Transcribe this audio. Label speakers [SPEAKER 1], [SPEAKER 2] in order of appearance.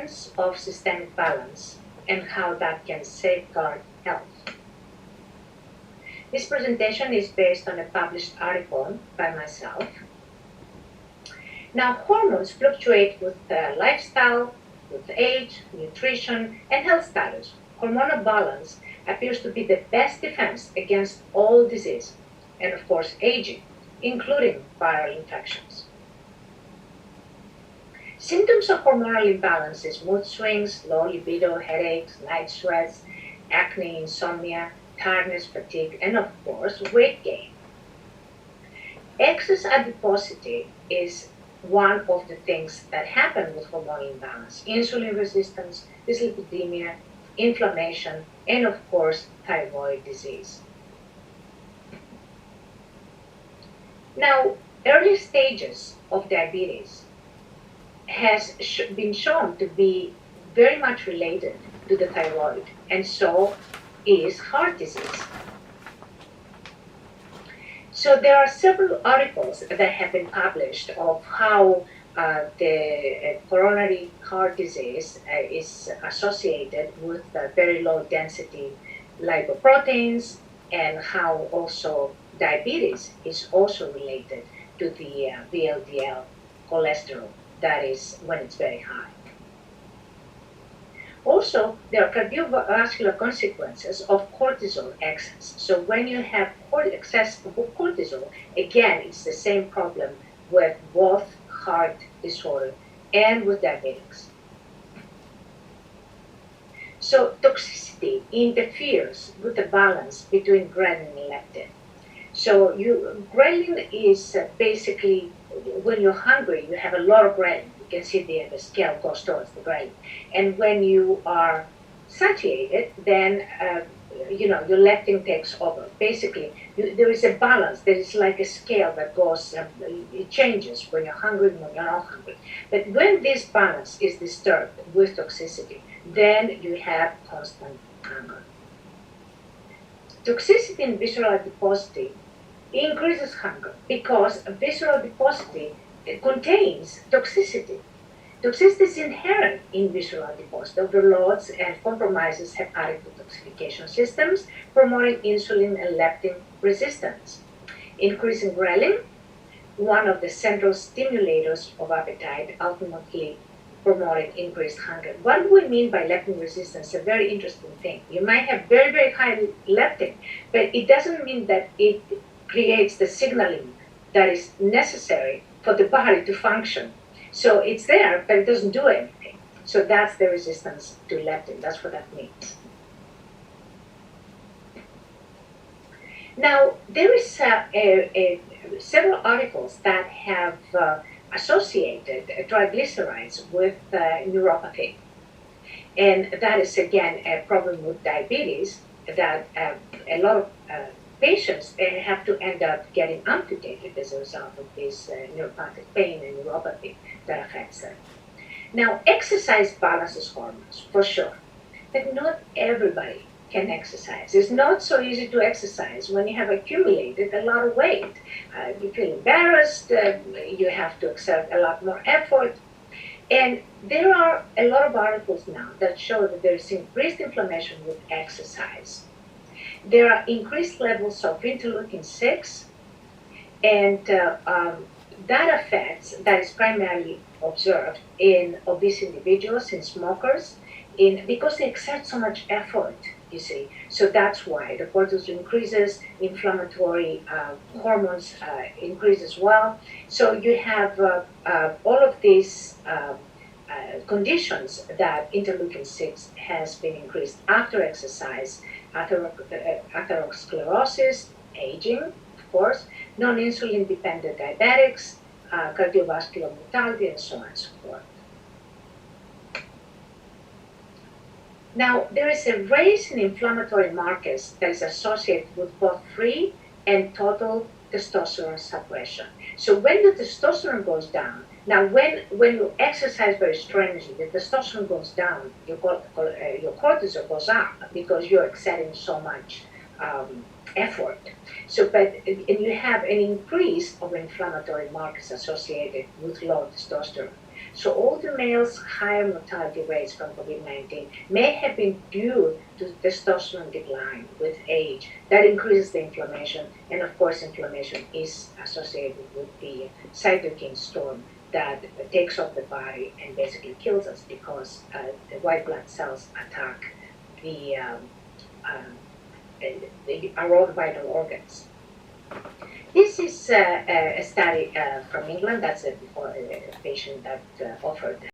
[SPEAKER 1] importance of systemic balance and how that can safeguard health. This presentation is based on a published article by myself. Now, hormones fluctuate with lifestyle, with age, nutrition, and health status. Hormonal balance appears to be the best defense against all disease, and of course aging, including viral infections. Symptoms of hormonal imbalances: mood swings, low libido, headaches, night sweats, acne, insomnia, tiredness, fatigue, and of course weight gain. Excess adiposity is one of the things that happen with hormonal imbalance: insulin resistance, dyslipidemia, inflammation, and of course thyroid disease. Now, early stages of diabetes has been shown to be very much related to the thyroid, and so is heart disease. So there are several articles that have been published of how the coronary heart disease is associated with very low density lipoproteins, and how also diabetes is also related to the VLDL cholesterol, that is when it's very high. Also, there are cardiovascular consequences of cortisol excess. So when you have excess cortisol, again, it's the same problem with both heart disorder and with diabetics. So toxicity interferes with the balance between ghrelin and leptin. So ghrelin is basically, when you're hungry, you have a lot of ghrelin. You can see the scale goes towards the ghrelin. And when you are satiated, then your leptin takes over. Basically, there is a balance. There is like a scale that goes, it changes when you're hungry and when you're not hungry. But when this balance is disturbed with toxicity, then you have constant hunger. Toxicity in visceral adiposity increases hunger because visceral adiposity contains toxicity. Toxicity is inherent in visceral adiposity, overloads and compromises hepatic detoxification systems, promoting insulin and leptin resistance. Increasing ghrelin, one of the central stimulators of appetite, ultimately promoting increased hunger. What do we mean by leptin resistance? A very interesting thing. You might have very, very high leptin, but it doesn't mean that it creates the signaling that is necessary for the body to function. So it's there, but it doesn't do anything. So that's the resistance to leptin. That's what that means. Now, there is several articles that have associated triglycerides with neuropathy. And that is, again, a problem with diabetes, that a lot of patients have to end up getting amputated as a result of this neuropathic pain and neuropathy that affects them. Now, exercise balances hormones, for sure, but not everybody can exercise. It's not so easy to exercise when you have accumulated a lot of weight. You feel embarrassed, you have to exert a lot more effort. And there are a lot of articles now that show that there is increased inflammation with exercise. There are increased levels of interleukin-6, and that is primarily observed in obese individuals, in smokers, because they exert so much effort, you see. So that's why the cortisol increases, inflammatory hormones increase as well. So you have all of these conditions that interleukin-6 has been increased after exercise, atherosclerosis, aging, of course, non-insulin dependent diabetics, cardiovascular mortality, and so on and so forth. Now, there is a raise in inflammatory markers that is associated with both free and total testosterone suppression. So when the testosterone goes down, now when you exercise very strenuously, the testosterone goes down, your cortisol goes up because you're exerting so much effort. So, and you have an increase of inflammatory markers associated with low testosterone. So all the males' higher mortality rates from COVID-19 may have been due to testosterone decline with age. That increases the inflammation, and of course inflammation is associated with the cytokine storm that takes off the body and basically kills us because the white blood cells attack our own vital organs. This is a study from England. That's a patient that offered